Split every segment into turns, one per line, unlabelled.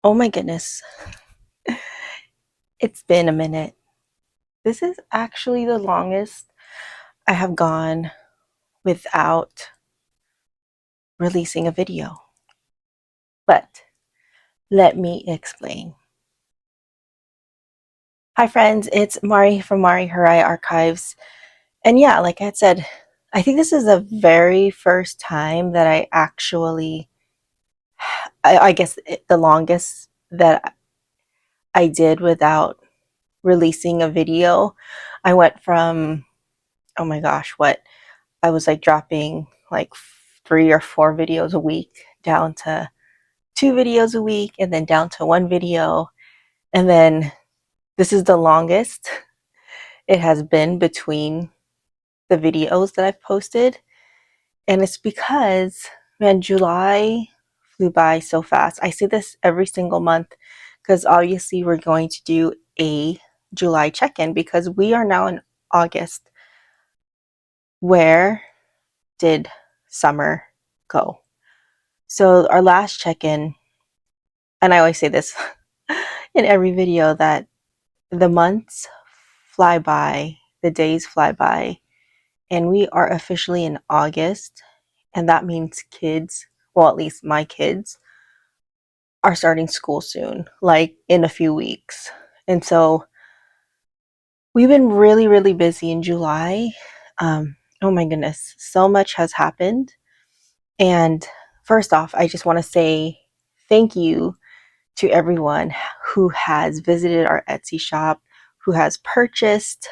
Oh my goodness, it's been a minute. This is actually the longest I have gone without releasing a video. But let me explain. Hi, friends, it's Mari from Mari Harai Archives. And yeah, like I had said, I think this is the very first time that I guess the longest that I did without releasing a video. I went from, oh my gosh, what? I was like dropping like 3 or 4 videos a week down to 2 videos a week and then down to 1 video. And then this is the longest it has been between the videos that I've posted. And it's because, man, July flew by so fast. I say this every single month because obviously we're going to do a July check-in because we are now in August. Where did summer go? So our last check-in, and I always say this in every video, that the months fly by, the days fly by, and we are officially in August, and that means kids, well, at least my kids, are starting school soon, like in a few weeks. And so we've been really, really busy in July. Oh my goodness, so much has happened. And first off, I just want to say thank you to everyone who has visited our Etsy shop, who has purchased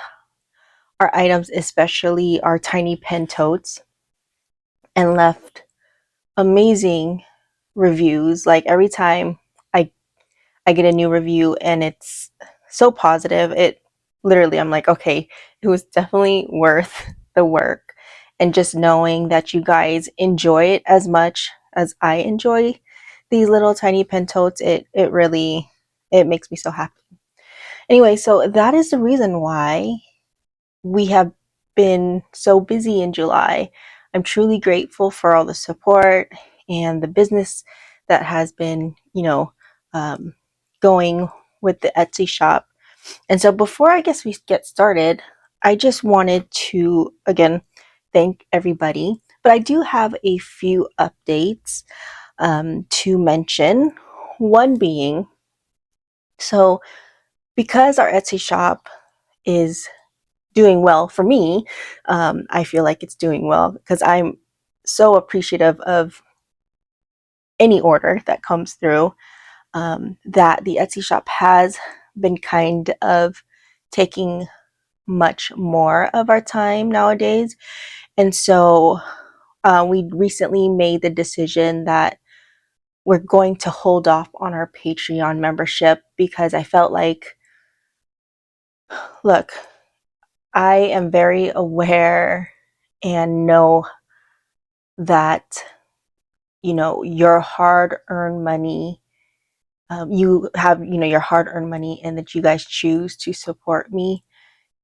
our items, especially our tiny pen totes, and left amazing reviews. Like every time I I get a new review and it's so positive, it literally, I'm like, okay, it was definitely worth the work. And just knowing that you guys enjoy it as much as I enjoy these little tiny pen totes, it really, it makes me so happy. Anyway, so that is the reason why we have been so busy in July. I'm truly grateful for all the support and the business that has been, um, going with the Etsy shop. And so before I guess we get started, I just wanted to again thank everybody. But I do have a few updates to mention. One being, so because our Etsy shop is doing well for me, I feel like it's doing well because I'm so appreciative of any order that comes through, that the Etsy shop has been kind of taking much more of our time nowadays. And so we recently made the decision that we're going to hold off on our Patreon membership because I felt like, look, I am very aware and know that, your hard earned money, you have, your hard earned money, and that you guys choose to support me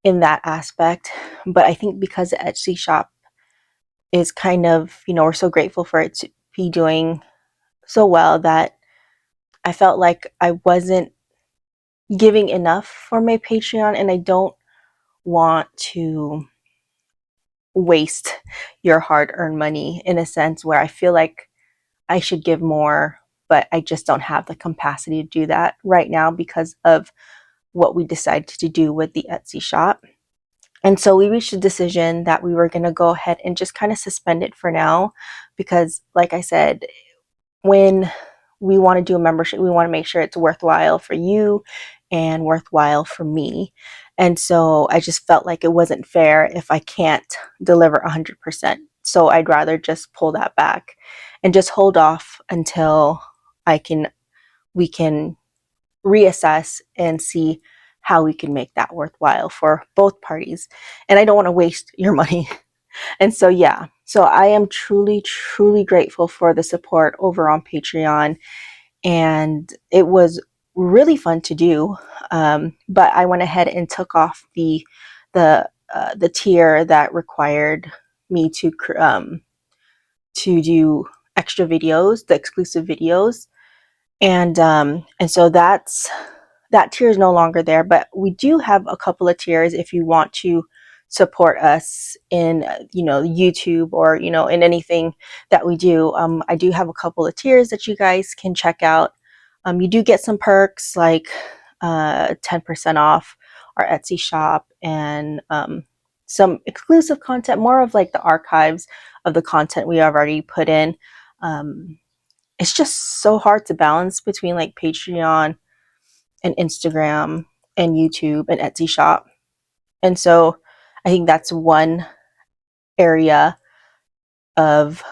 in that aspect. But I think because the Etsy shop is kind of, we're so grateful for it to be doing so well that I felt like I wasn't giving enough for my Patreon, and I don't want to waste your hard earned money in a sense where I feel like I should give more, but I just don't have the capacity to do that right now because of what we decided to do with the Etsy shop. And so we reached a decision that we were going to go ahead and just kind of suspend it for now because, like I said, when we want to do a membership, we want to make sure it's worthwhile for you and worthwhile for me. And so I just felt like it wasn't fair if I can't deliver 100%. So I'd rather just pull that back and just hold off until we can reassess and see how we can make that worthwhile for both parties. And I don't want to waste your money. And so, yeah, so I am truly, truly grateful for the support over on Patreon. And it was really fun to do. But I went ahead and took off the tier that required me to do extra videos, the exclusive videos. And so that tier is no longer there, but we do have a couple of tiers if you want to support us in YouTube, or in anything that we do. I do have a couple of tiers that you guys can check out. You do get some perks like 10% off our Etsy shop, and some exclusive content, more of like the archives of the content we have already put in. It's just so hard to balance between like Patreon and Instagram and YouTube and Etsy shop. And so I think that's one area of,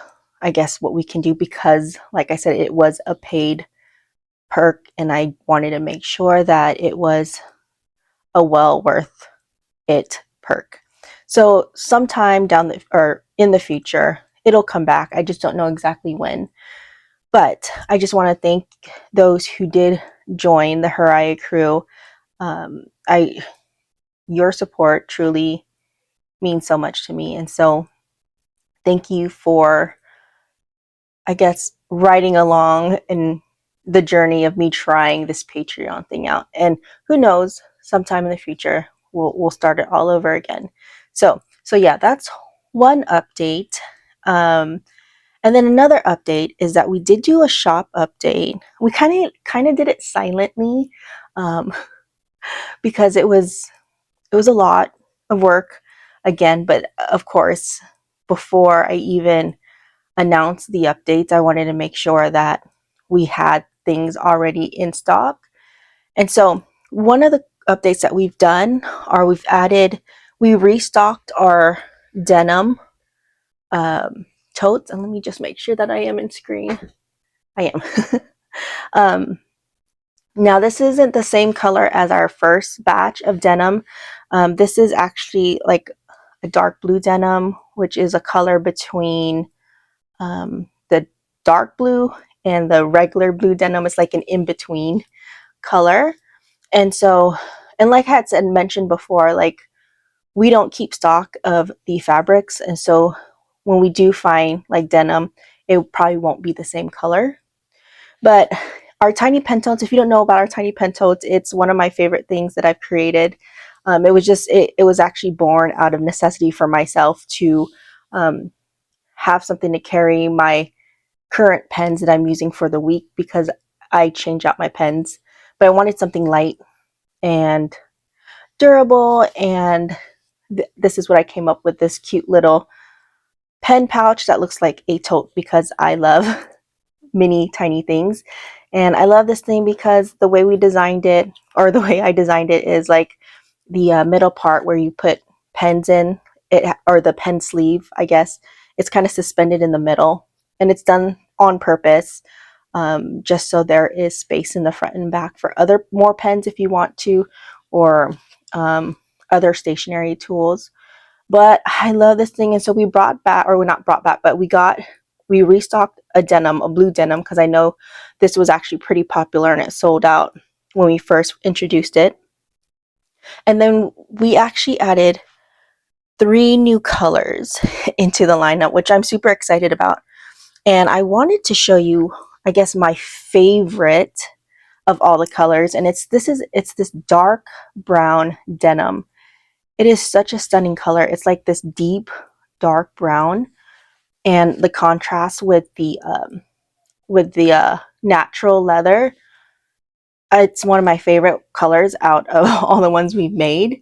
I guess, what we can do, because like I said, it was a paid perk and I wanted to make sure that it was a well worth it perk. So sometime in the future, it'll come back. I just don't know exactly when. But I just want to thank those who did join the Haraya crew. Your support truly means so much to me. And so thank you for, I guess, riding along in the journey of me trying this Patreon thing out. And who knows, sometime in the future, we'll start it all over again. So yeah, that's one update. And then another update is that we did do a shop update. We kind of did it silently, because it was a lot of work again. But of course, before I even announced the updates, I wanted to make sure that we had things already in stock. And so one of the updates that we've done are we restocked our denim totes. And let me just make sure that I am in screen. I am. Now this isn't the same color as our first batch of denim. This is actually like a dark blue denim, which is a color between the dark blue and the regular blue denim. Is like an in-between color. And so, and like I had said, mentioned before, like we don't keep stock of the fabrics. And so when we do find like denim, it probably won't be the same color. But our tiny pen totes, if you don't know about our tiny pen totes, it's one of my favorite things that I've created. It was actually born out of necessity for myself to have something to carry my current pens that I'm using for the week, because I change out my pens. But I wanted something light and durable, and this is what I came up with, this cute little pen pouch that looks like a tote, because I love mini tiny things. And I love this thing because the way we designed it, or the way I designed it, is like the middle part where you put pens in it, or the pen sleeve, I guess, it's kind of suspended in the middle, and it's done on purpose, just so there is space in the front and back for more pens if you want to, or other stationery tools. But I love this thing. And so we brought back, or we're not brought back, but we restocked a blue denim, because I know this was actually pretty popular and it sold out when we first introduced it. And then we actually added 3 new colors into the lineup, which I'm super excited about. And I wanted to show you, I guess, my favorite of all the colors. And it's this dark brown denim. It is such a stunning color. It's like this deep dark brown, and the contrast with the natural leather. It's one of my favorite colors out of all the ones we've made.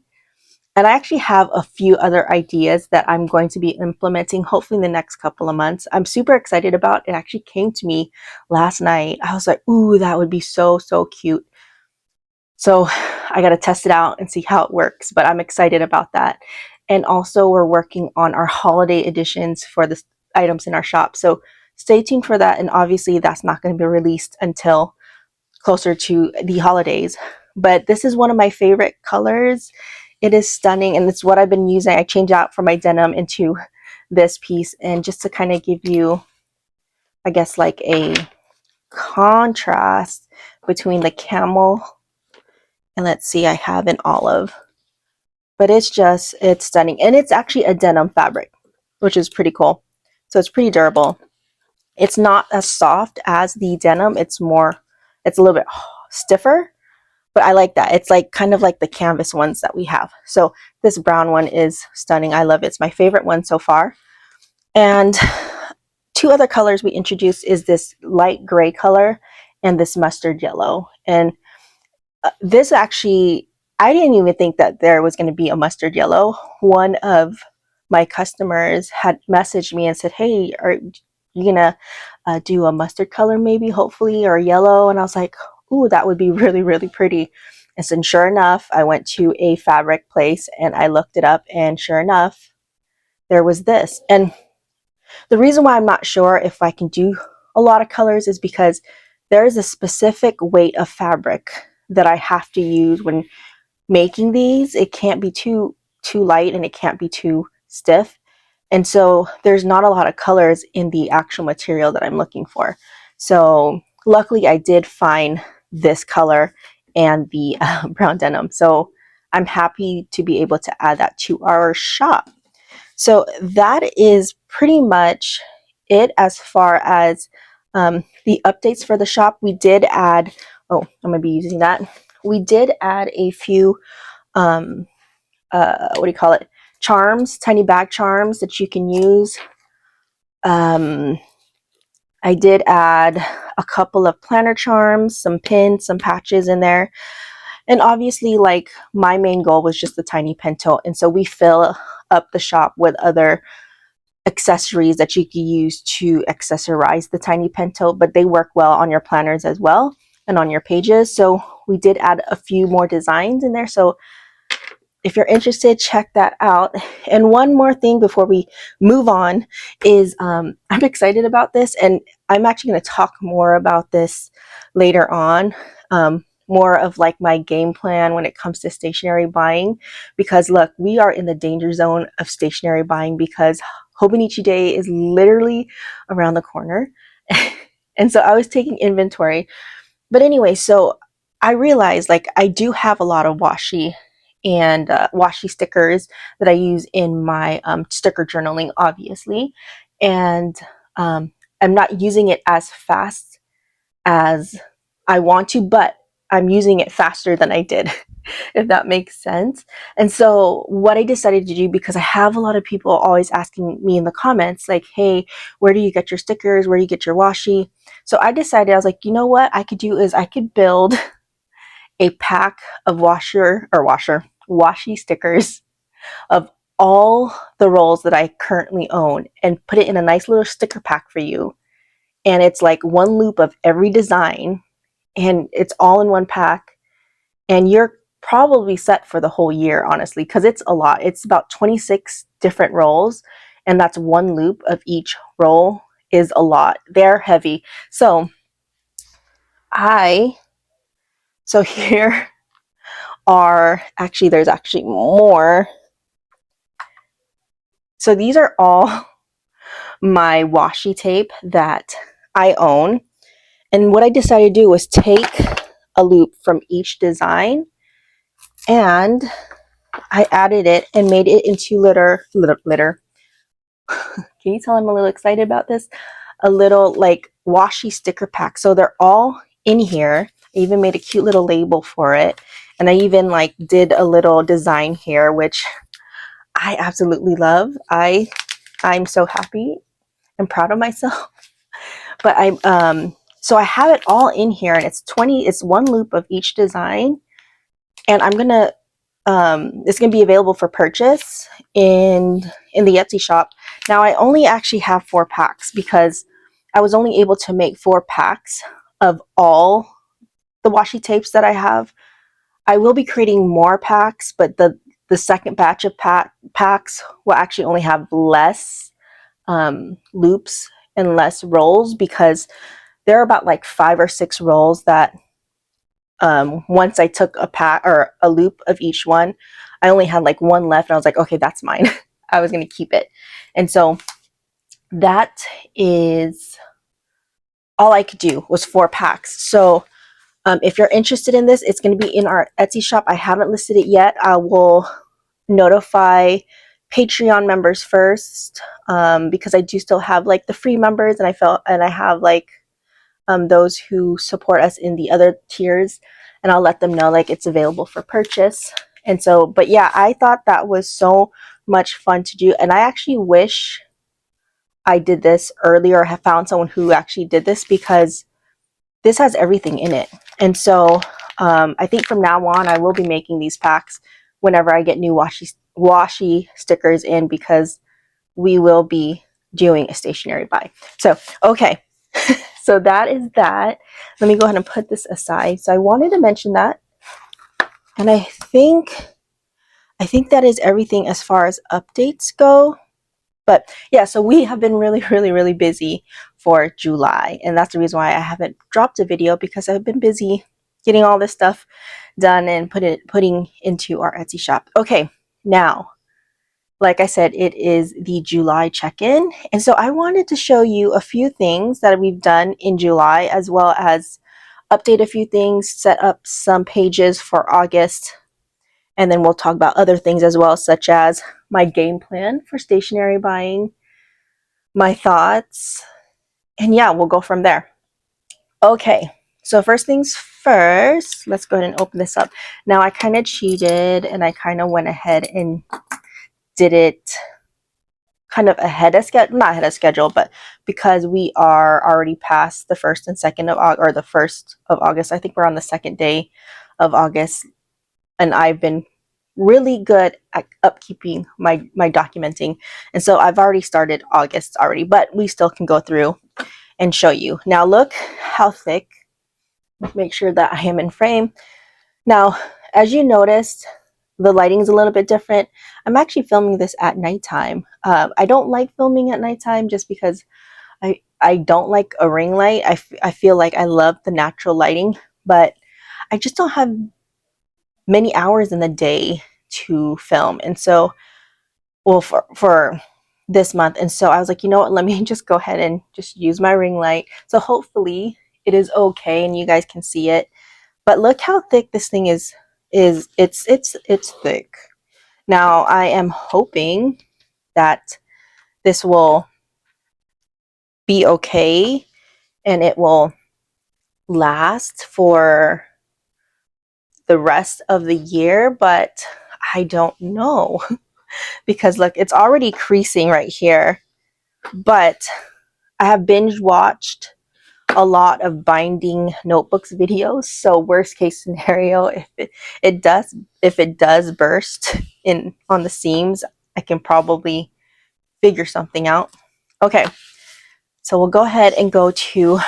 And I actually have a few other ideas that I'm going to be implementing hopefully in the next couple of months. I'm super excited about it. Actually came to me last night. I was like, ooh, that would be so cute. So I got to test it out and see how it works, but I'm excited about that. And also we're working on our holiday editions for the items in our shop. So stay tuned for that. And obviously that's not going to be released until closer to the holidays. But this is one of my favorite colors. It is stunning, and it's what I've been using. I changed out from my denim into this piece, and just to kind of give you, I guess, like a contrast between the camel and, let's see, I have an olive. But it's stunning. And it's actually a denim fabric, which is pretty cool. So it's pretty durable. It's not as soft as the denim. It's more It's a little bit stiffer, but I like that. It's like kind of like the canvas ones that we have. So this brown one is stunning. I love it. It's my favorite one so far. And two other colors we introduced is this light gray color and this mustard yellow. And this actually, I didn't even think that there was going to be a mustard yellow. One of my customers had messaged me and said, hey, are you gonna do a mustard color maybe, hopefully, or yellow? And I was like, ooh, that would be really, really pretty. And so sure enough, I went to a fabric place and I looked it up, and sure enough, there was this. And the reason why I'm not sure if I can do a lot of colors is because there is a specific weight of fabric that I have to use when making these. It can't be too light and it can't be too stiff. And so there's not a lot of colors in the actual material that I'm looking for. So luckily I did find this color and the brown denim. So I'm happy to be able to add that to our shop. So that is pretty much it as far as the updates for the shop. We did add, oh, I'm going to be using that. We did add a few, what do you call it? Charms, tiny bag charms that you can use. I did add a couple of planner charms, some pins, some patches in there. And obviously, like, my main goal was just the tiny pen tote. And so we fill up the shop with other accessories that you can use to accessorize the tiny pen tote, but they work well on your planners as well and on your pages. So we did add a few more designs in there. So if you're interested, check that out. And one more thing before we move on is I'm excited about this, and I'm actually going to talk more about this later on. More of like my game plan when it comes to stationery buying, because look, we are in the danger zone of stationery buying because Hobonichi Day is literally around the corner. And so I was taking inventory. But anyway, so I realized like I do have a lot of washi and washi stickers that I use in my sticker journaling, obviously. And I'm not using it as fast as I want to, but I'm using it faster than I did, if that makes sense. And so what I decided to do, because I have a lot of people always asking me in the comments, like, hey, where do you get your stickers? Where do you get your washi? So I decided, I was like, you know what I could do is I could build a pack of washi stickers of all the rolls that I currently own and put it in a nice little sticker pack for you. And it's like one loop of every design, and it's all in one pack. And you're probably set for the whole year, honestly, because it's a lot. It's about 26 different rolls, and that's one loop of each roll is a lot. They're heavy. So here are actually, there's actually more. So these are all my washi tape that I own. And what I decided to do was take a loop from each design, and I added it and made it into litter. Can you tell I'm a little excited about this? A little like washi sticker pack. So they're all in here. I even made a cute little label for it. And I even like did a little design here, which I absolutely love. I'm so happy and proud of myself. But so I have it all in here, and it's one loop of each design. And I'm gonna it's gonna be available for purchase in the Etsy shop. Now I only actually have 4 packs because I was only able to make 4 packs of all the washi tapes that I have. I will be creating more packs, but the second batch of packs will actually only have less loops and less rolls, because there are about like 5 or 6 rolls that once I took a pack or a loop of each one, I only had like one left, and I was like, okay, that's mine. I was going to keep it. And so that is all I could do was 4 packs. So if you're interested in this, it's going to be in our Etsy shop. I haven't listed it yet. I will notify Patreon members first, because I do still have like the free members, and I have like those who support us in the other tiers, and I'll let them know like it's available for purchase. And so, but yeah, I thought that was so much fun to do, and I actually wish I did this earlier or have found someone who actually did this, because this has everything in it. And so I think from now on I will be making these packs whenever I get new washi stickers in, because we will be doing a stationery buy. So okay, so that is that. Let me go ahead and put this aside. So I wanted to mention that, and I think that is everything as far as updates go. But yeah, so we have been really, really, really busy for July. And that's the reason why I haven't dropped a video, because I've been busy getting all this stuff done and putting into our Etsy shop. Okay, now, like I said, it is the July check-in. And so I wanted to show you a few things that we've done in July, as well as update a few things, set up some pages for August. And then we'll talk about other things as well, such as my game plan for stationery buying, my thoughts, and yeah, we'll go from there. Okay, so first things first, let's go ahead and open this up. Now I kind of cheated, and I kind of went ahead and did it kind of ahead of schedule, not ahead of schedule, but because we are already past the 1st and 2nd of August, or the 1st of August, I think we're on the 2nd day of August, and I've been really good at upkeeping my documenting, and so I've already started August already, but we still can go through and show you. Now look how thick. Make sure that I am in frame. Now, as you noticed, the lighting is a little bit different. I'm actually filming this at nighttime. I don't like filming at nighttime just because I don't like a ring light. I feel like I love the natural lighting, but I just don't have many hours in the day to film. And so, well, for this month. And so I was like, you know what, let me just go ahead and just use my ring light. So hopefully it is okay and you guys can see it. But look how thick this thing is. It's thick. Now I am hoping that this will be okay and it will last for the rest of the year, but I don't know. Because look, it's already creasing right here. But I have binge watched a lot of binding notebooks videos, so worst case scenario, if it does burst in on the seams, I can probably figure something out. Okay, so we'll go ahead and go to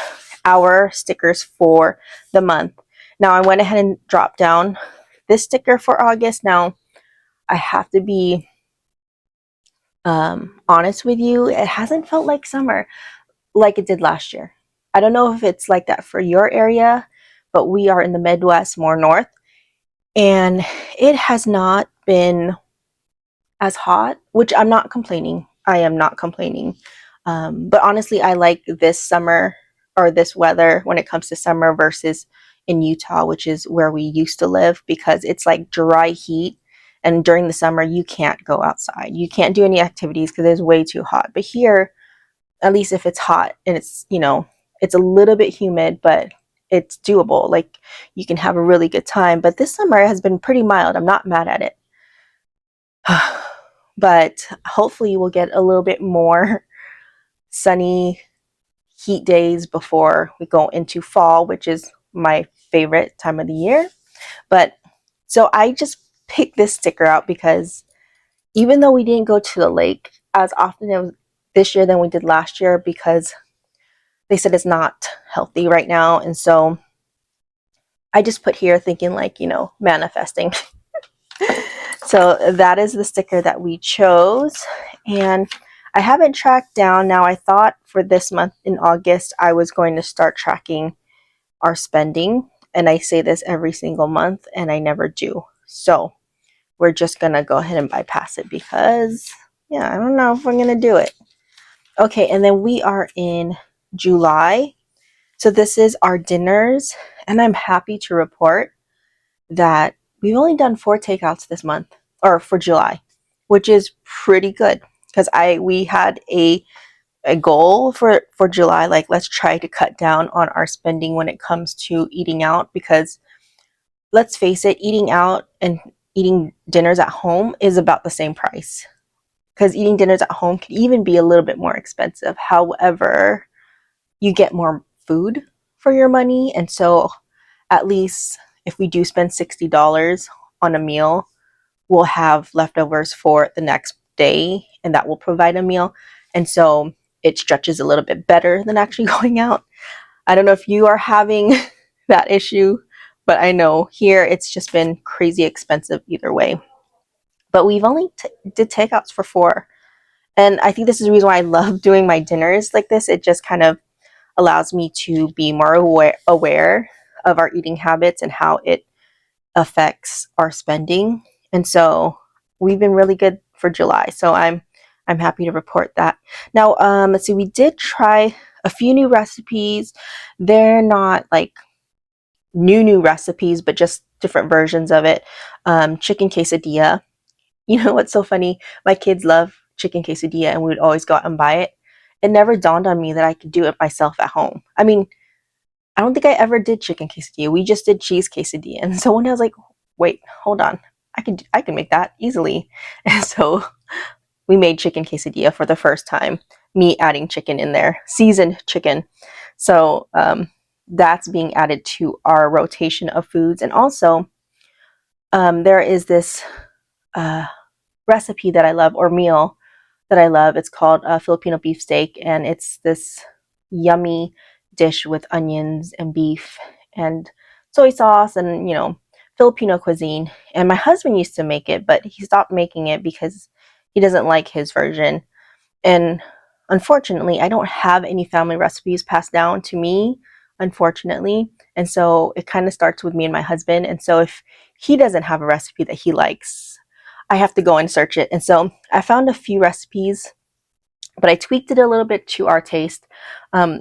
our stickers for the month. Now I went ahead and dropped down this sticker for August. Now I have to be honest with you, it hasn't felt like summer like it did last year. I don't know if it's like that for your area, but we are in the Midwest, more north, and it has not been as hot, which I'm not complaining. I am not complaining. But honestly, I like this summer or this weather when it comes to summer versus in Utah, which is where we used to live, because it's like dry heat. And during the summer, you can't go outside. You can't do any activities because it's way too hot. But here, at least if it's hot and it's, you know, it's a little bit humid, but it's doable. Like you can have a really good time. But this summer has been pretty mild. I'm not mad at it. But hopefully we'll get a little bit more sunny heat days before we go into fall, which is my favorite time of the year. But so I just picked this sticker out because even though we didn't go to the lake as often this year than we did last year, because they said it's not healthy right now, and so I just put here thinking like, you know, manifesting. So that is the sticker that we chose, and I haven't tracked down. Now I thought for this month in August I was going to start tracking our spending, and I say this every single month and I never do. So we're just gonna go ahead and bypass it because yeah, I don't know if we're gonna do it. Okay, and then we are in July. So this is our dinners, and I'm happy to report that we've only done 4 takeouts this month, or for July, which is pretty good, because we had a a goal for July, like let's try to cut down on our spending when it comes to eating out, because let's face it, eating out and eating dinners at home is about the same price, because eating dinners at home can even be a little bit more expensive. However, you get more food for your money. And so at least if we do spend $60 on a meal, we'll have leftovers for the next day, and that will provide a meal. And so it stretches a little bit better than actually going out. I don't know if you are having that issue, but I know here it's just been crazy expensive either way. But we've only did takeouts for 4. And I think this is the reason why I love doing my dinners like this. It just kind of allows me to be more aware of our eating habits and how it affects our spending. And so we've been really good for July. So I'm happy to report that. Now, let's see, we did try a few new recipes. They're not like new recipes, but just different versions of it. Chicken quesadilla. You know what's so funny? My kids love chicken quesadilla, and we would always go out and buy it. It never dawned on me that I could do it myself at home. I mean, I don't think I ever did chicken quesadilla. We just did cheese quesadilla. And so one day I was like, wait, hold on. I can make that easily. And so we made chicken quesadilla for the first time, me adding chicken in there, seasoned chicken. So that's being added to our rotation of foods. And also, there is this recipe that I love, or meal that I love. It's called Filipino beef steak, and it's this yummy dish with onions and beef and soy sauce and, you know, Filipino cuisine. And my husband used to make it, but he stopped making it because he doesn't like his version. And unfortunately, I don't have any family recipes passed down to me, unfortunately. And so it kind of starts with me and my husband. And so if he doesn't have a recipe that he likes, I have to go and search it. And so I found a few recipes, but I tweaked it a little bit to our taste.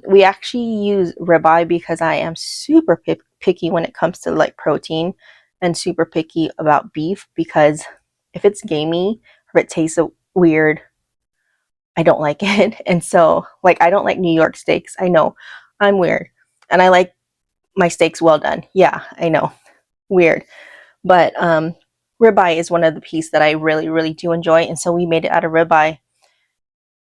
We actually use ribeye because I am super picky when it comes to like protein, and super picky about beef, because if it's gamey or it tastes weird, I don't like it. And so, like, I don't like New York steaks. I know, I'm weird. And I like my steaks well done. Yeah, I know. Weird. But ribeye is one of the pieces that I really do enjoy. And so we made it out of ribeye.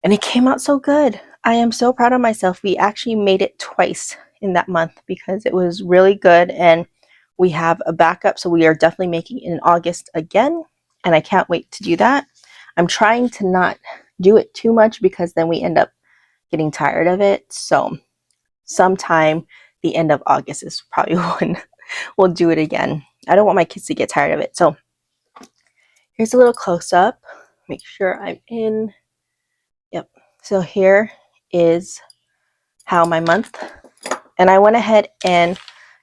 And it came out so good. I am so proud of myself. We actually made it twice in that month because it was really good. And we have a backup. So we are definitely making it in August again. And I can't wait to do that. I'm trying to not do it too much because then we end up getting tired of it. So sometime the end of August is probably when we'll do it again. I don't want my kids to get tired of it. So here's a little close up. Make sure I'm in. Yep. So here is how my month, and I went ahead and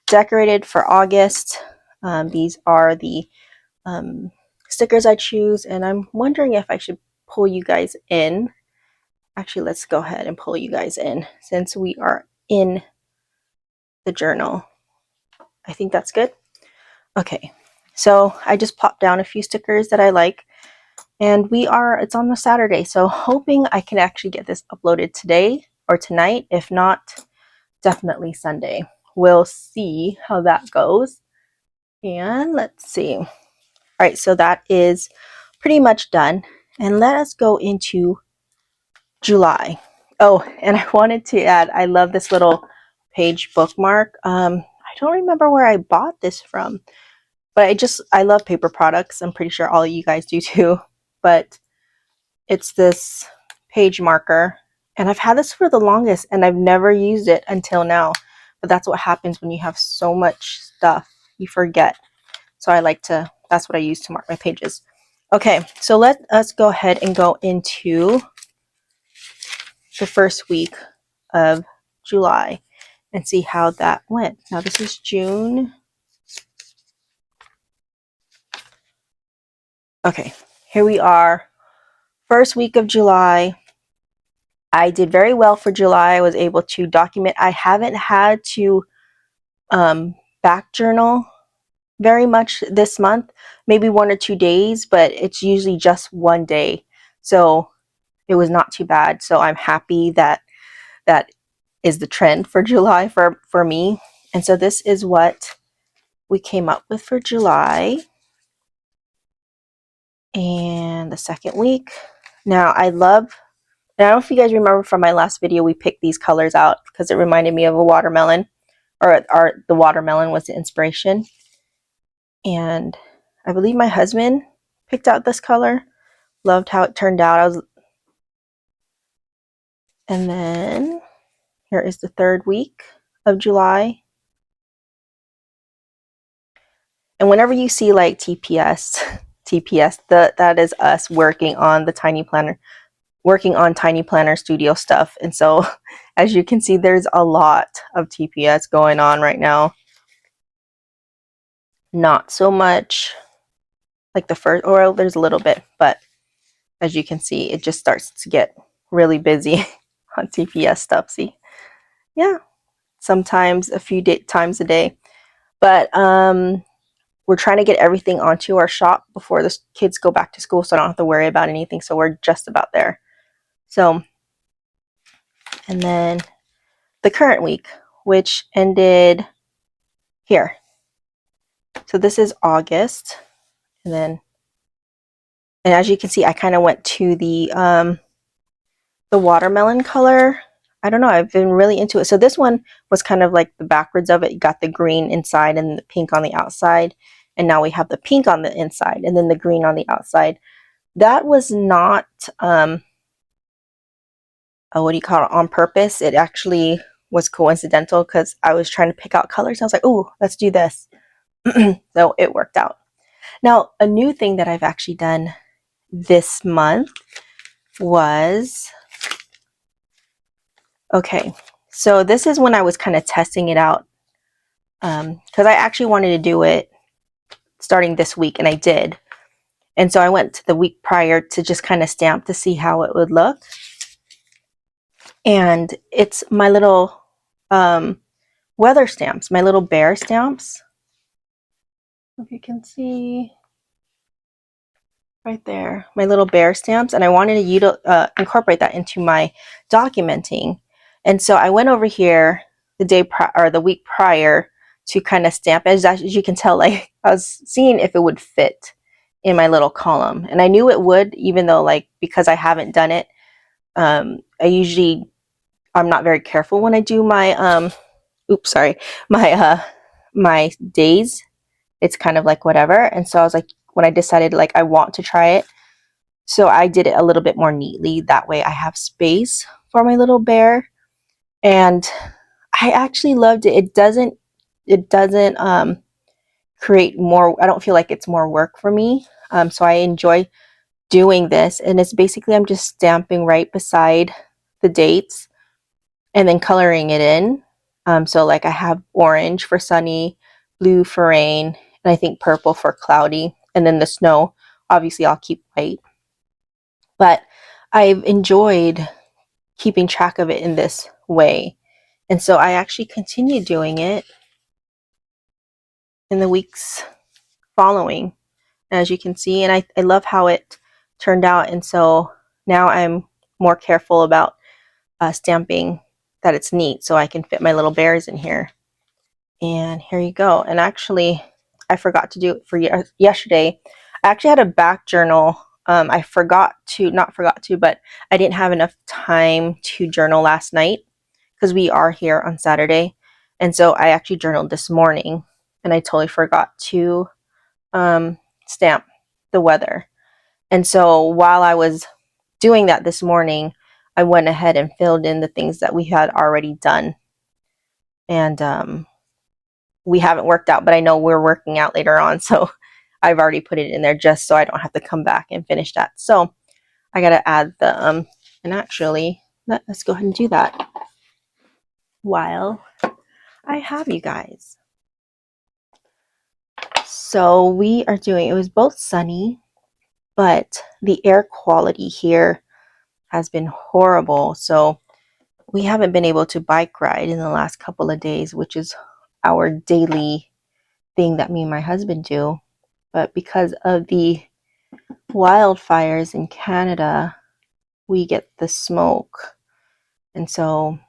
decorated for August. These are the stickers I choose, and I'm wondering if I should pull you guys in. Actually, let's go ahead and pull you guys in since we are in the journal. I think that's good. Okay, so I just popped down a few stickers that I like, and it's on a Saturday, so hoping I can actually get this uploaded today or tonight. If not, definitely Sunday. We'll see how that goes. And let's see. All right, so that is pretty much done. And let us go into July. Oh, and I wanted to add, I love this little page bookmark. I don't remember where I bought this from, but I love paper products. I'm pretty sure all of you guys do too. But it's this page marker, and I've had this for the longest and I've never used it until now. But that's what happens when you have so much stuff, you forget. So that's what I use to mark my pages. Okay, so let us go ahead and go into the first week of July and see how that went. Now this is June. Okay, here we are. First week of July. I did very well for July. I was able to document. I haven't had to back journal very much this month, maybe 1 or 2 days, but it's usually just one day. So it was not too bad. So I'm happy that that is the trend for July for me. And so this is what we came up with for July and the second week. Now I love, and I don't know if you guys remember from my last video, we picked these colors out because it reminded me of a watermelon, or the watermelon was the inspiration. And I believe my husband picked out this color. Loved how it turned out. And then here is the third week of July. And whenever you see like TPS, that is us working on the Tiny Planner, working on Tiny Planner Studio stuff. And so as you can see, there's a lot of TPS going on right now. Not so much like the first, or there's a little bit, but as you can see, it just starts to get really busy on TPS stuff. See, yeah, sometimes a few times a day. But we're trying to get everything onto our shop before the kids go back to school, so I don't have to worry about anything. So we're just about there. So, and then the current week, which ended here. So this is August, and then, and as you can see, I kind of went to the watermelon color. I don't know, I've been really into it. So this one was kind of like the backwards of it. You got the green inside and the pink on the outside. And now we have the pink on the inside and then the green on the outside. That was not, what do you call it, on purpose. It actually was coincidental because I was trying to pick out colors. I was like, oh, let's do this. So it worked out. Now, a new thing that I've actually done this month was, okay, so this is when I was kind of testing it out, because I actually wanted to do it starting this week, and I did. And so I went to the week prior to just kind of stamp to see how it would look. And it's my little weather stamps, my little bear stamps. If you can see right there, my little bear stamps. And I wanted to incorporate that into my documenting. And so I went over here the week prior to kind of stamp. As you can tell, like I was seeing if it would fit in my little column, and I knew it would, even though like because I haven't done it, I'm not very careful when I do my my days. It's kind of like whatever. And so I was like, when I decided like I want to try it, so I did it a little bit more neatly. That way I have space for my little bear. And I actually loved it. It doesn't create more, I don't feel like it's more work for me. So I enjoy doing this, and it's basically I'm just stamping right beside the dates and then coloring it in. So like I have orange for sunny, blue for rain, and I think purple for cloudy, and then the snow obviously I'll keep white. But I've enjoyed keeping track of it in this way, and so I actually continued doing it in the weeks following, as you can see. And I love how it turned out, and so now I'm more careful about stamping that it's neat so I can fit my little bears in here. And here you go. And actually I forgot to do it for yesterday. I actually had a back journal. I not forgot to, but I didn't have enough time to journal last night because we are here on Saturday. And so I actually journaled this morning, and I totally forgot to stamp the weather. And so while I was doing that this morning, I went ahead and filled in the things that we had already done. And we haven't worked out, but I know we're working out later on. So I've already put it in there just so I don't have to come back and finish that. So I got to add the, and actually, let's go ahead and do that while I have you guys. So we are doing, it was both sunny, but the air quality here has been horrible. So we haven't been able to bike ride in the last couple of days, which is our daily thing that me and my husband do. But because of the wildfires in Canada, we get the smoke, and so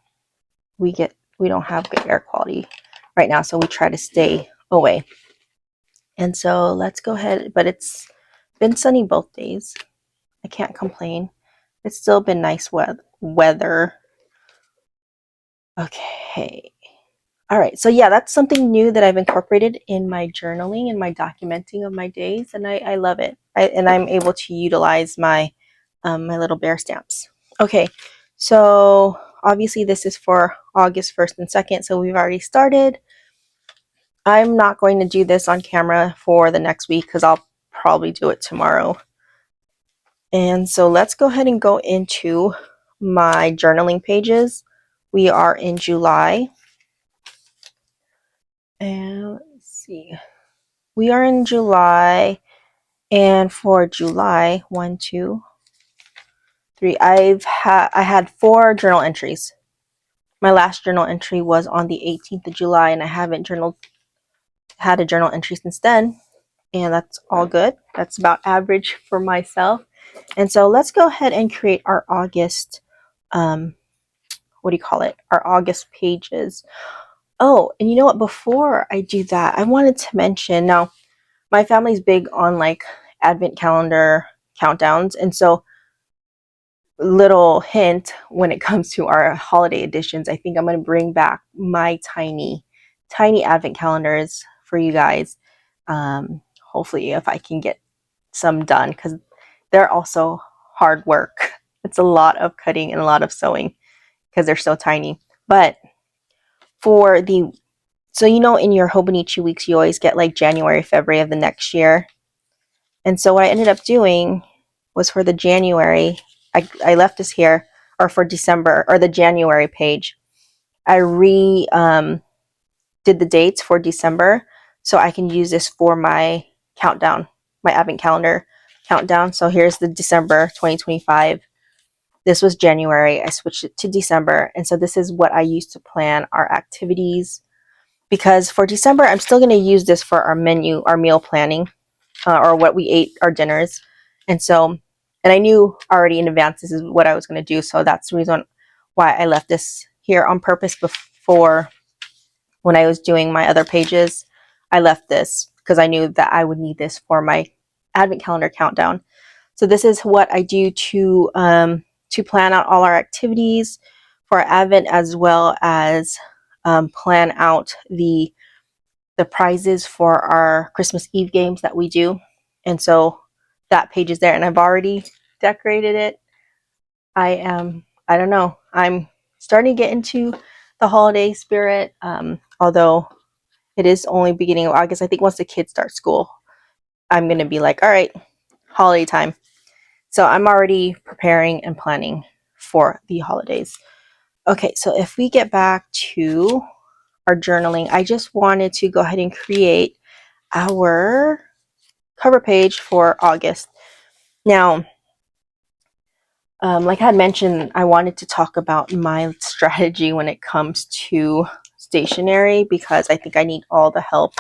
we don't have good air quality right now, so we try to stay away. And so let's go ahead, but it's been sunny both days. I can't complain. It's still been nice weather. Okay. All right. So yeah, that's something new that I've incorporated in my journaling and my documenting of my days, and I love it. And I'm able to utilize my my little bear stamps. Okay. So obviously this is for August 1st and 2nd, so we've already started. I'm not going to do this on camera for the next week because I'll probably do it tomorrow. And so let's go ahead and go into my journaling pages. We are in July. And let's see. We are in July. And for July, 1, 2, 3, I had 4 journal entries. My last journal entry was on the 18th of July, and I haven't had a journal entry since then. And that's all good. That's about average for myself. And so let's go ahead and create our August, what do you call it? Our August pages. Oh, and you know what? Before I do that, I wanted to mention, now my family's big on like advent calendar countdowns. And so little hint, when it comes to our holiday editions, I think I'm going to bring back my tiny advent calendars for you guys. Hopefully if I can get some done, because they're also hard work. It's a lot of cutting and a lot of sewing because they're so tiny. But for the, so you know, in your Hobonichi weeks, you always get like January, February of the next year. And so what I ended up doing was for the January, I left this here, or for December, or the January page, I did the dates for December, so I can use this for my countdown, my advent calendar countdown. So here's the December 2025. This was January. I switched it to December. And so this is what I use to plan our activities. Because for December, I'm still going to use this for our menu, our meal planning, or what we ate, our dinners. And so, and I knew already in advance this is what I was going to do. So that's the reason why I left this here on purpose. Before, when I was doing my other pages, I left this because I knew that I would need this for my advent calendar countdown. So this is what I do to plan out all our activities for Advent, as well as plan out the prizes for our Christmas Eve games that we do. And so that page is there, and I've already decorated it. I don't know, I'm starting to get into the holiday spirit, although it is only beginning of August. I think once the kids start school, I'm going to be like, all right, holiday time. So I'm already preparing and planning for the holidays. Okay, so if we get back to our journaling, I just wanted to go ahead and create our cover page for August. Now, like I had mentioned, I wanted to talk about my strategy when it comes to stationery, because I think I need all the help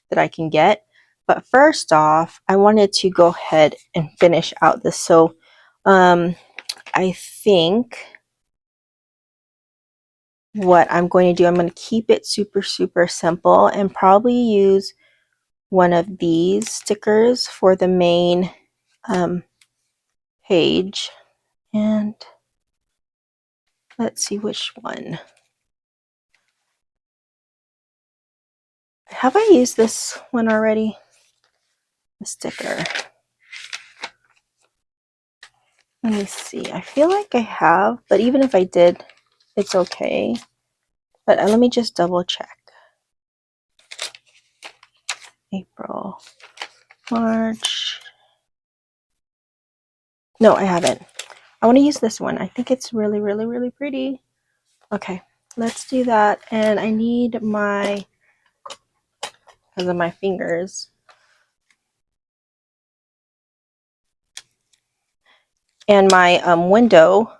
that I can get. But first off, I wanted to go ahead and finish out this. So I think what I'm going to do, I'm going to keep it super, super simple and probably use one of these stickers for the main page. And let's see which one. Have I used this one already? The sticker. Let me see. I feel like I have, but even if I did, it's okay. But let me just double check. April, March. No, I haven't. I want to use this one. I think it's really, really, really pretty. Okay, let's do that. And I need my, because of my fingers. And my window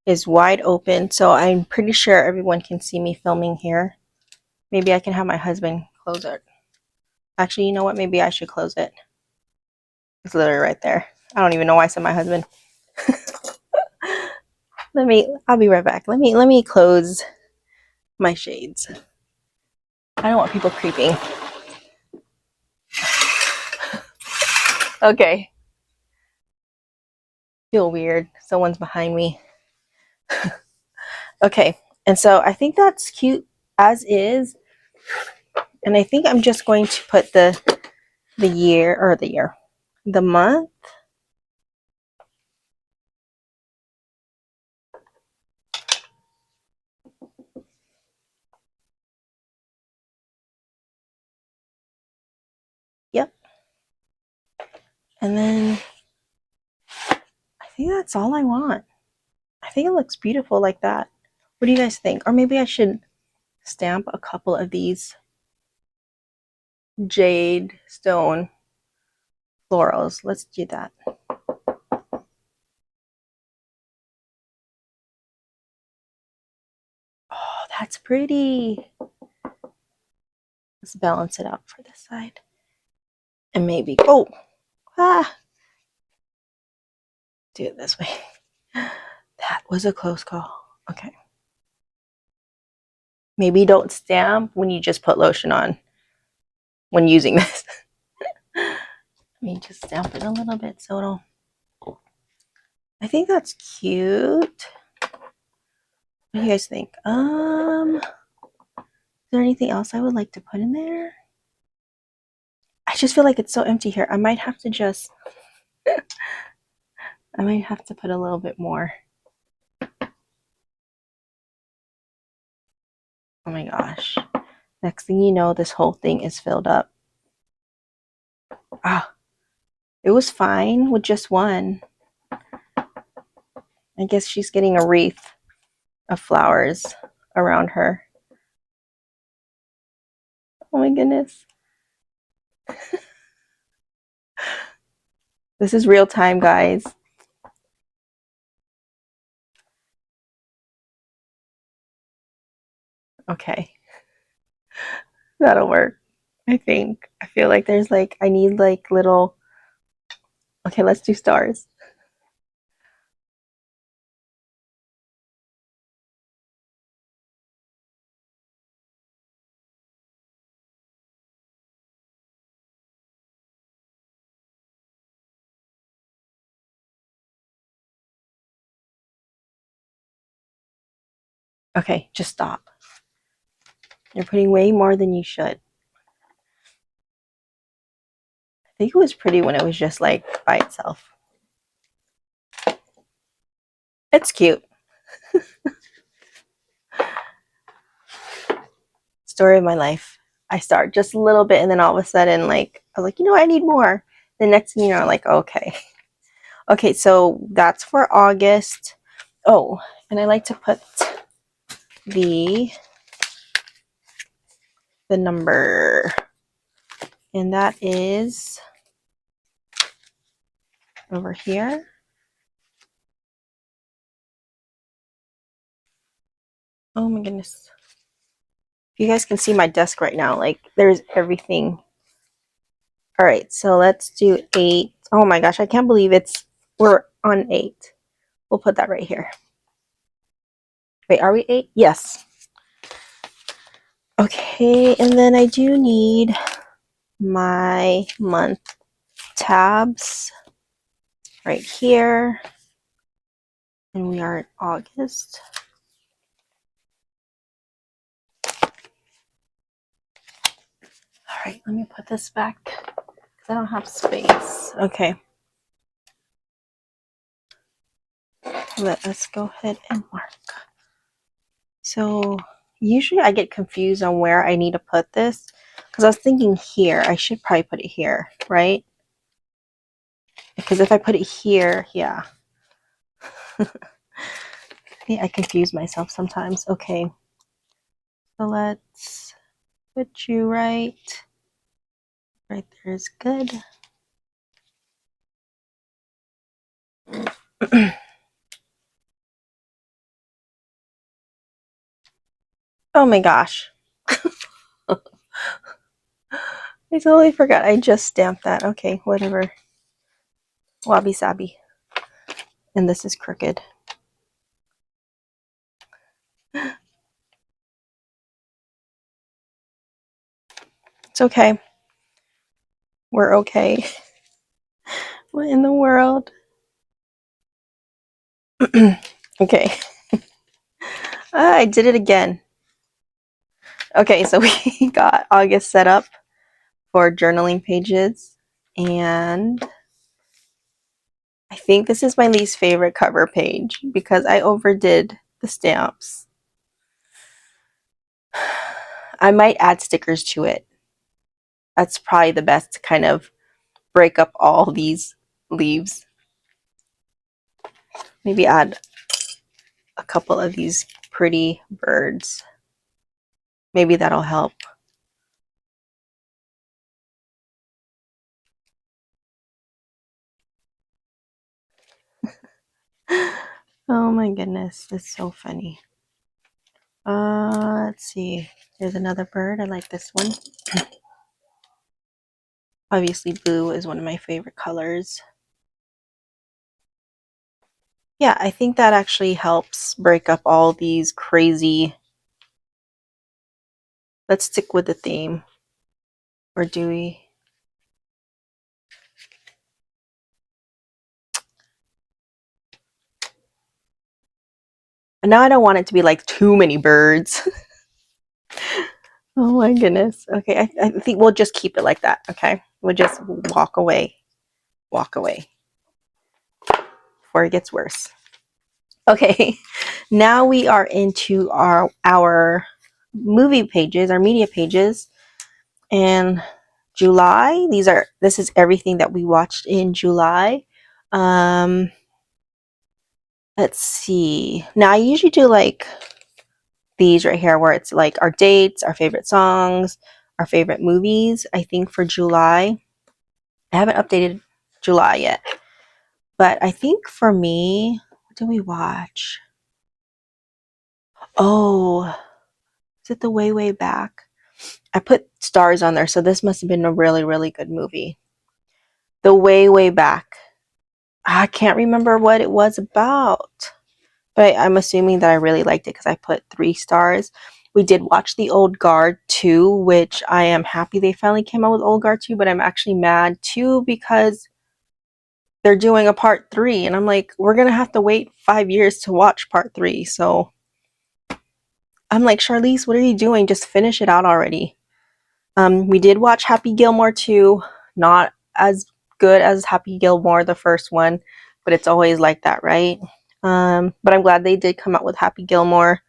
is wide open, so I'm pretty sure everyone can see me filming here. Maybe I can have my husband close it. Actually, you know what? Maybe I should close it. It's literally right there. I don't even know why I said my husband. I'll be right back. Let me close my shades. I don't want people creeping. Okay. Feel weird. Someone's behind me. Okay. And so I think that's cute as is. And I think I'm just going to put the month. Yep. And then I think that's all I want. I think it looks beautiful like that. What do you guys think? Or maybe I should stamp a couple of these jade stone florals. Let's do that. Oh, that's pretty. Let's balance it out for this side. And maybe, do it this way. That was a close call. Okay. Maybe don't stamp when you just put lotion on when using this. Let me just stamp it a little bit so it'll. I think that's cute. What do you guys think? Is there anything else I would like to put in there? I just feel like it's so empty here. I might have to put a little bit more. Oh my gosh. Next thing you know, this whole thing is filled up. It was fine with just one. I guess she's getting a wreath of flowers around her. Oh my goodness. This is real time, guys. Okay. That'll work. I think. I feel like there's I need little. Okay, let's do stars. Okay, just stop. You're putting way more than you should. I think it was pretty when it was just by itself. It's cute. Story of my life. I start just a little bit and then all of a sudden I was like, I need more. The next thing you know, I'm like, okay. Okay, so that's for August. Oh, and I like to put the number, and that is over here. Oh my goodness. You guys can see my desk right now. There's everything. All right, so let's do 8. Oh my gosh, I can't believe we're on 8. We'll put that right here. Wait, are we 8? Yes. Okay, and then I do need my month tabs right here. And we are in August. All right, let me put this back because I don't have space. Okay. Let us go ahead and mark. So usually I get confused on where I need to put this because I was thinking here. I should probably put it here, right? Because if I put it here, yeah. Yeah, I confuse myself sometimes. Okay. So let's put you right there is good. Oh my gosh. I totally forgot. I just stamped that. Okay, whatever. Wabi sabi. And this is crooked. It's okay. We're okay. What in the world? Okay. I did it again. Okay, so we got August set up for journaling pages, and I think this is my least favorite cover page because I overdid the stamps. I might add stickers to it. That's probably the best to kind of break up all these leaves. Maybe add a couple of these pretty birds. Maybe that'll help. Oh my goodness, that's so funny. Let's see. There's another bird. I like this one. Obviously, blue is one of my favorite colors. Yeah, I think that actually helps break up all these crazy. Let's stick with the theme. Or do we? And now I don't want it to be like too many birds. Oh my goodness. Okay, I think we'll just keep it like that. Okay, we'll just walk away. Walk away. Before it gets worse. Okay, now we are into our movie pages, our media pages, and July. This is everything that we watched in July. Um, let's see. Now I usually do like these right here, where it's like our dates, our favorite songs, our favorite movies. I think for July, I haven't updated July yet, but I think for me, what did we watch? Oh, is it the way back? I put stars on there, so this must have been a really good movie. The way back. I can't remember what it was about, but I'm assuming that I really liked it because I put 3 stars. We did watch The Old Guard 2, which I am happy they finally came out with Old Guard 2, but I'm actually mad too because they're doing a part 3, and I'm like, we're gonna have to wait 5 years to watch part 3. So I'm like, Charlize, what are you doing? Just finish it out already. We did watch Happy Gilmore 2, not as good as Happy Gilmore, the first one, but it's always like that, right? But I'm glad they did come out with Happy Gilmore.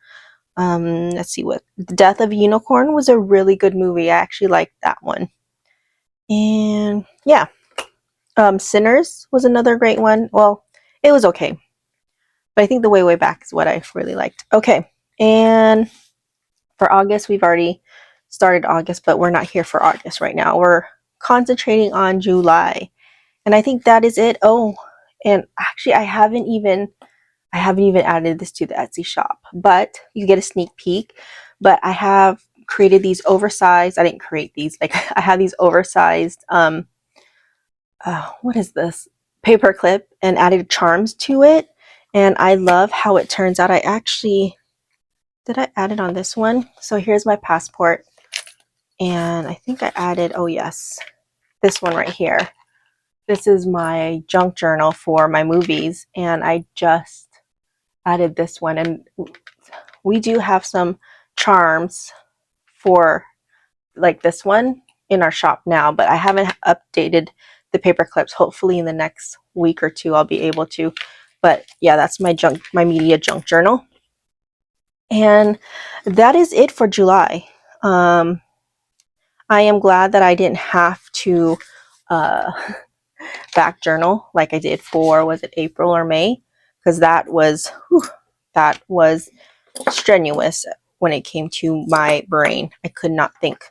Let's see, what The Death of a Unicorn was a really good movie. I actually liked that one. And yeah, Sinners was another great one. Well, it was okay, but I think The Way Back is what I really liked. Okay, and for August, we've already started August, but we're not here for August right now. We're concentrating on July, and I think that is it. Oh, and actually, I haven't even added this to the Etsy shop, but you get a sneak peek. But I have created these oversized. I didn't create these. Like I have these oversized. What is this? Paper clip, and added charms to it, and I love how it turns out. I actually did I add it on this one? So here's my passport, and I think I added. Oh yes, this one right here. This is my junk journal for my movies, and I just added this one, and we do have some charms for like this one in our shop now, but I haven't updated the paper clips. Hopefully in the next week or two I'll be able to. But yeah, that's my media junk journal. And that is it for July. I am glad that I didn't have to uh, back journal like I did for, was it April or May? Because that was strenuous when it came to my brain. I could not think.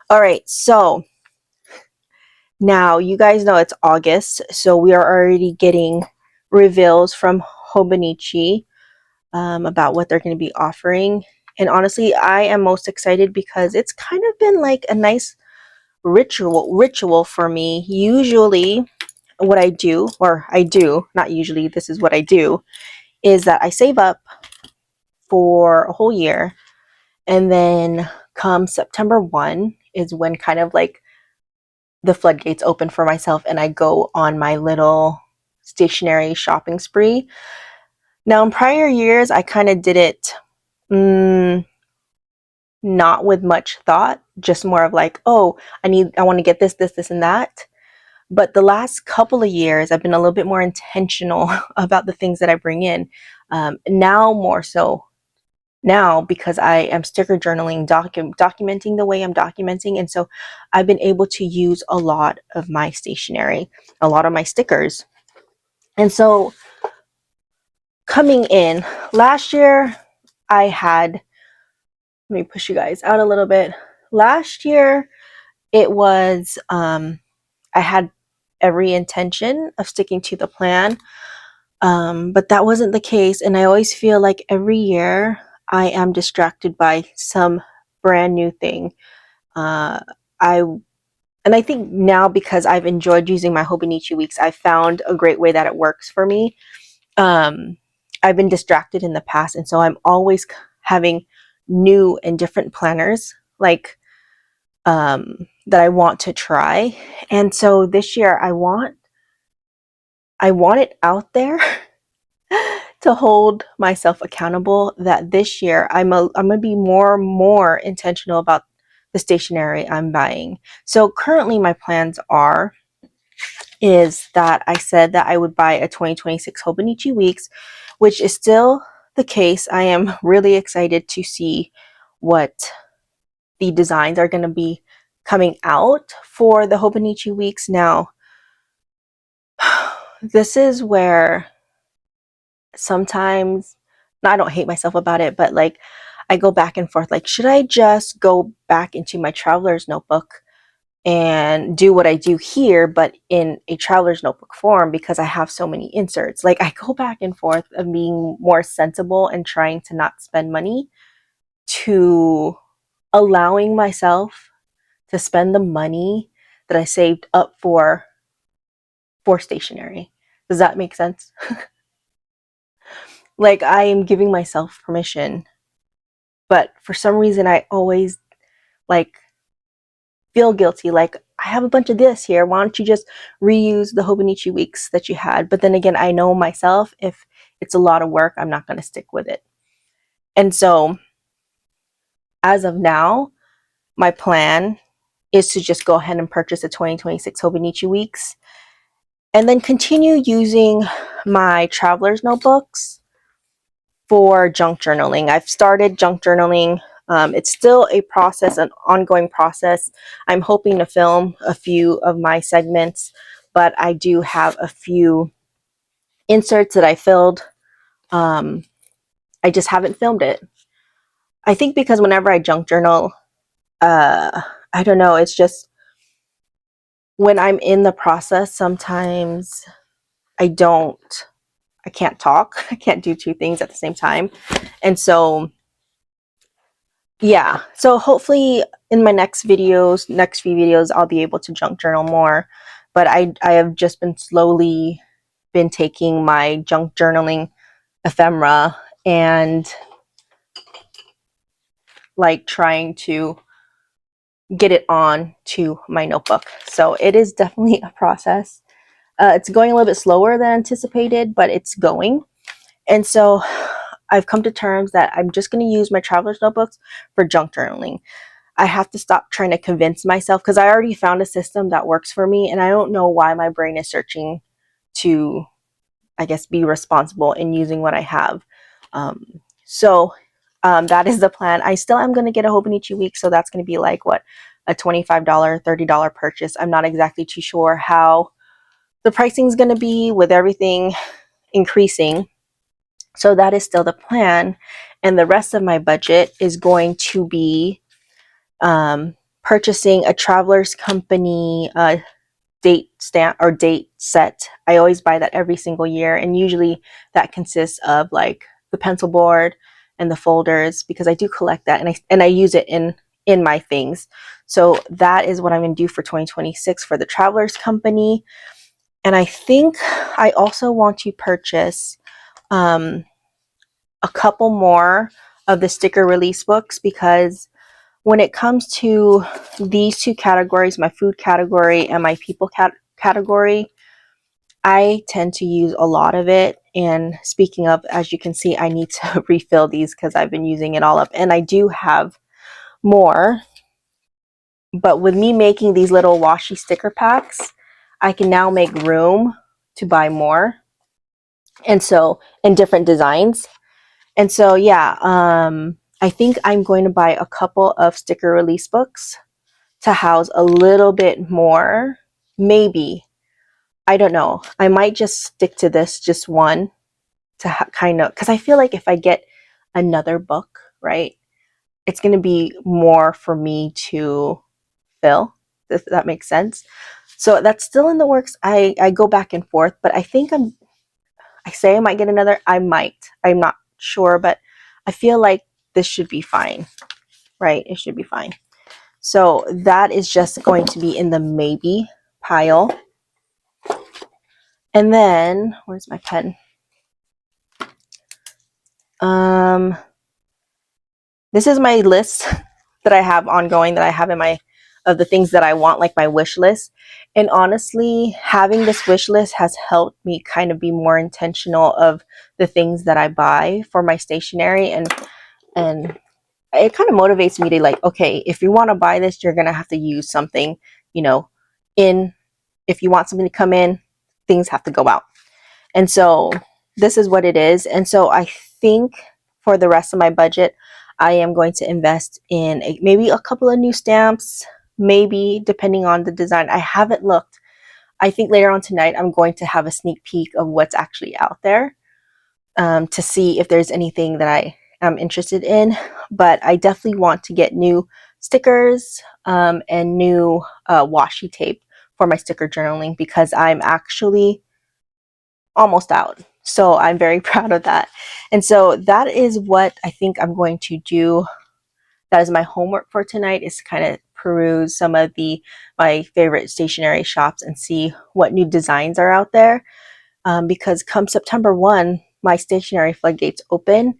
All right, so now you guys know it's August, so we are already getting reveals from Hobonichi about what they're going to be offering. And honestly, I am most excited because it's kind of been like a nice ritual for me. Usually what I do, or I do, not usually, this is what I do, is that I save up for a whole year. And then come September 1 is when kind of like the floodgates open for myself and I go on my little stationery shopping spree. Now, in prior years, I kind of did it not with much thought, just more of like, oh, I want to get this, this, this, and that. But the last couple of years, I've been a little bit more intentional about the things that I bring in. Now, more so now, because I am sticker journaling, documenting the way I'm documenting. And so I've been able to use a lot of my stationery, a lot of my stickers. And so coming in last year, I had, let me push you guys out a little bit. Last year, it was, I had every intention of sticking to the plan, but that wasn't the case. And I always feel like every year I am distracted by some brand new thing. Uh, I and I think now, because I've enjoyed using my Hobonichi weeks, I found a great way that it works for me. Um, I've been distracted in the past, and so I'm always having new and different planners, like that I want to try. And so this year I want it out there to hold myself accountable, that this year I'm gonna be more intentional about the stationery I'm buying. So currently my plans is that I said that I would buy a 2026 Hobonichi Weeks, which is still the case. I am really excited to see what the designs are going to be coming out for the Hobonichi Weeks. Now, this is where sometimes, I don't hate myself about it, but like I go back and forth, like, should I just go back into my traveler's notebook and do what I do here, but in a traveler's notebook form, because I have so many inserts? Like, I go back and forth of being more sensible and trying to not spend money, to allowing myself to spend the money that I saved up for stationery. Does that make sense? Like, I am giving myself permission, but for some reason I always like feel guilty. Like, I have a bunch of this here. Why don't you just reuse the Hobonichi weeks that you had? But then again, I know myself, if it's a lot of work, I'm not going to stick with it. And so as of now, my plan is to just go ahead and purchase the 2026 Hobonichi weeks and then continue using my traveler's notebooks for junk journaling. I've started junk journaling. It's still a process, an ongoing process. I'm hoping to film a few of my segments, but I do have a few inserts that I filled. I just haven't filmed it. I think because whenever I junk journal, I don't know, it's just when I'm in the process, sometimes I can't talk. I can't do two things at the same time. And so yeah, so hopefully in my next few videos, I'll be able to junk journal more. But I have just been slowly been taking my junk journaling ephemera and like trying to get it on to my notebook. So it is definitely a process. It's going a little bit slower than anticipated, but it's going. And so I've come to terms that I'm just going to use my traveler's notebooks for junk journaling. I have to stop trying to convince myself, because I already found a system that works for me, and I don't know why my brain is searching to, I guess, be responsible in using what I have. That is the plan. I still am going to get a Hobonichi week, so that's going to be like what, a $25, $30 purchase. I'm not exactly too sure how the pricing is going to be with everything increasing. So that is still the plan. And the rest of my budget is going to be purchasing a Travelers Company date stamp or date set. I always buy that every single year, and usually that consists of like the pencil board and the folders, because I do collect that, and I use it in my things. So that is what I'm going to do for 2026 for the Travelers Company. And I think I also want to purchase a couple more of the sticker release books, because when it comes to these two categories, my food category and my people category, I tend to use a lot of it. And speaking of, as you can see, I need to refill these because I've been using it all up. And I do have more. But with me making these little washi sticker packs, I can now make room to buy more. And so, in different designs. And so, yeah, I think I'm going to buy a couple of sticker release books to house a little bit more. Maybe. I don't know. I might just stick to this, just one, to kind of, because I feel like if I get another book, right, it's going to be more for me to fill, if that makes sense. So that's still in the works. I go back and forth, but I think I say I might get another. I might. I'm not sure, but I feel like this should be fine, right? It should be fine. So that is just going to be in the maybe pile. And then, where's my pen? This is my list that I have ongoing, that I have in my, of the things that I want, like my wish list. And honestly, having this wish list has helped me kind of be more intentional of the things that I buy for my stationery, and it kind of motivates me to, like, okay, if you want to buy this, you're gonna have to use something, you know, in, if you want something to come in, things have to go out. And so this is what it is. And so I think for the rest of my budget, I am going to invest in maybe a couple of new stamps, maybe, depending on the design. I haven't looked. I think later on tonight, I'm going to have a sneak peek of what's actually out there, to see if there's anything that I am interested in. But I definitely want to get new stickers, and new washi tape for my sticker journaling, because I'm actually almost out. So I'm very proud of that. And so that is what I think I'm going to do. That is my homework for tonight, is to kind of peruse some of my favorite stationery shops and see what new designs are out there. Because come September 1, my stationery floodgates open,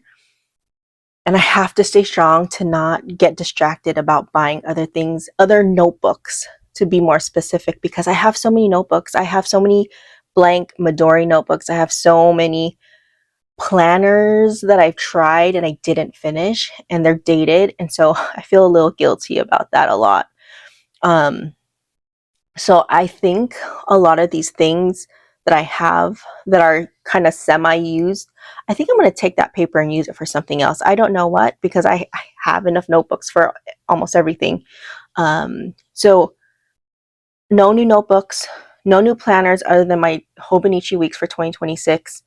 and I have to stay strong to not get distracted about buying other things, other notebooks, to be more specific, because I have so many notebooks. I have so many blank Midori notebooks. I have so many planners that I've tried and I didn't finish, and they're dated. And so I feel a little guilty about that a lot. So I think a lot of these things that I have that are kind of semi-used, I think I'm going to take that paper and use it for something else. I don't know what, because I have enough notebooks for almost everything. So no new notebooks, no new planners other than my Hobonichi weeks for 2026.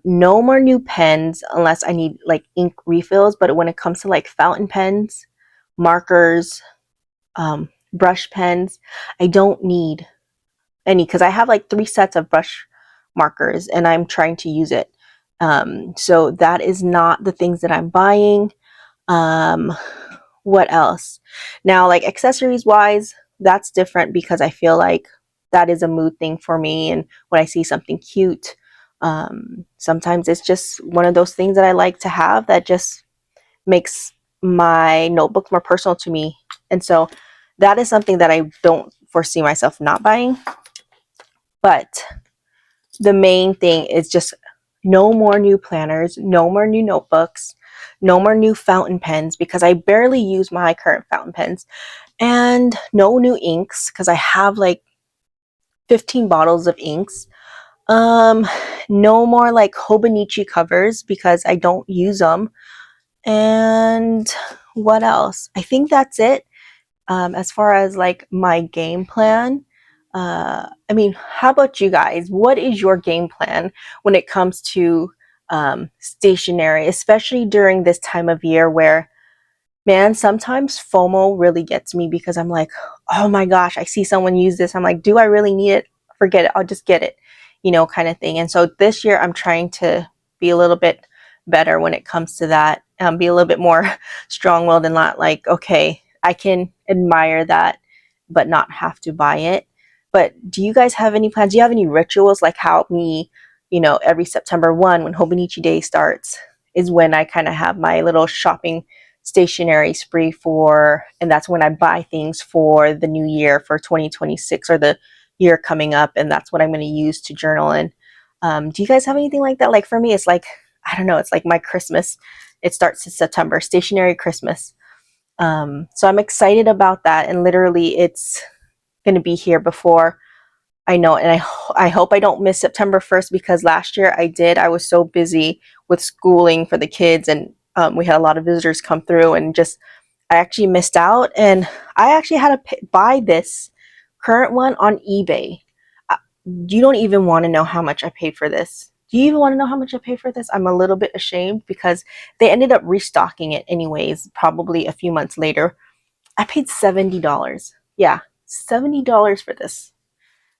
No more new pens unless I need like ink refills. But when it comes to like fountain pens, markers, brush pens, I don't need any, because I have like 3 sets of brush markers and I'm trying to use it. So that is not the things that I'm buying. What else? Now, like accessories wise, that's different, because I feel like that is a mood thing for me. And when I see something cute, sometimes it's just one of those things that I like to have that just makes my notebook more personal to me. And so that is something that I don't foresee myself not buying. But the main thing is just no more new planners, no more new notebooks, no more new fountain pens, because I barely use my current fountain pens, and no new inks, because I have like 15 bottles of inks. No more like Hobonichi covers, because I don't use them. And what else? I think that's it. As far as like my game plan, I mean, how about you guys? What is your game plan when it comes to stationery, especially during this time of year where, man, sometimes FOMO really gets me, because I'm like, oh my gosh, I see someone use this. I'm like, do I really need it? Forget it. I'll just get it, kind of thing. And so this year I'm trying to be a little bit better when it comes to that. Be a little bit more strong-willed and not like, okay, I can admire that, but not have to buy it. But do you guys have any plans? Do you have any rituals, like how me, every September 1, when Hobonichi Day starts, is when I kind of have my little shopping stationery spree and that's when I buy things for the new year for 2026 or the year coming up, and that's what I'm going to use to journal in. Do you guys have anything like that? Like for me, it's like, I don't know, it's like my Christmas. It starts in September, stationery Christmas. So I'm excited about that, and literally it's going to be here before I know, and I hope I don't miss September 1st, because last year I did. I was so busy with schooling for the kids, and we had a lot of visitors come through, and just I actually missed out. And I actually had to buy this current one on eBay. You don't even want to know how much I paid for this. Do you even want to know how much I paid for this? I'm a little bit ashamed because they ended up restocking it anyways, probably a few months later. I paid $70. Yeah, $70 for this.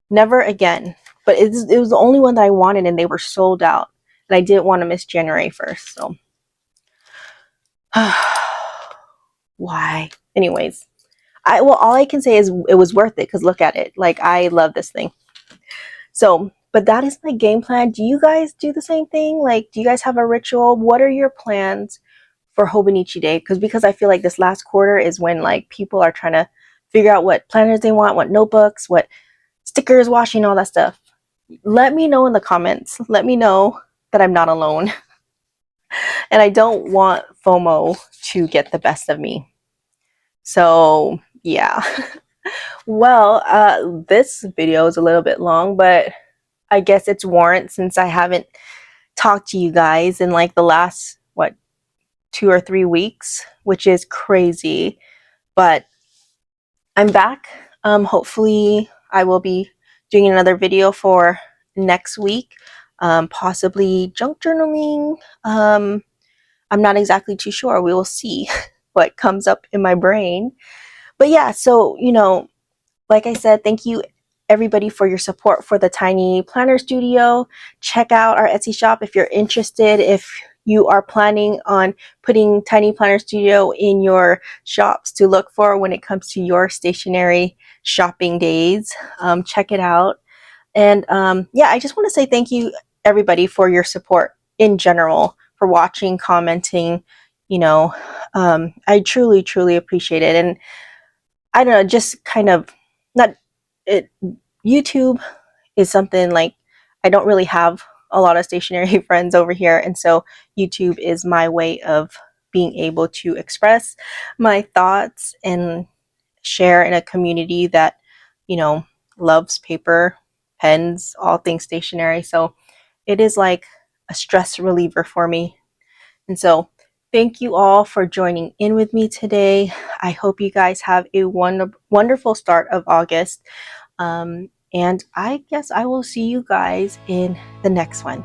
Never again. But it was the only one that I wanted, and they were sold out. And I didn't want to miss January 1st. So, why? Anyways, all I can say is it was worth it, because look at it. Like, I love this thing. So, but that is my game plan. Do you guys do the same thing? Like, do you guys have a ritual? What are your plans for Hobonichi Day? Because I feel like this last quarter is when like people are trying to figure out what planners they want, what notebooks, what stickers, washing, all that stuff. Let me know in the comments. Let me know that I'm not alone. And I don't want FOMO to get the best of me. So, yeah. Well, this video is a little bit long, but I guess it's warrant since I haven't talked to you guys in like the last, 2 or 3 weeks, which is crazy. But I'm back. Hopefully I will be doing another video for next week. Possibly junk journaling. I'm not exactly too sure. We will see what comes up in my brain. But yeah, so, like I said, thank you everybody for your support for the Tiny Planner Studio. Check out our Etsy shop if you're interested. If you are planning on putting Tiny Planner Studio in your shops to look for when it comes to your stationery shopping days, check it out. And yeah, I just want to say thank you everybody for your support in general, for watching, commenting. I truly, truly appreciate it. And I don't know, just kind of not it. YouTube is something like I don't really have a lot of stationery friends over here, and so YouTube is my way of being able to express my thoughts and share in a community that loves paper, pens, all things stationery. So it is like a stress reliever for me. And so thank you all for joining in with me today. I hope you guys have a wonderful start of August. And I guess I will see you guys in the next one.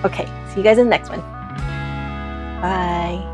Okay, see you guys in the next one. Bye.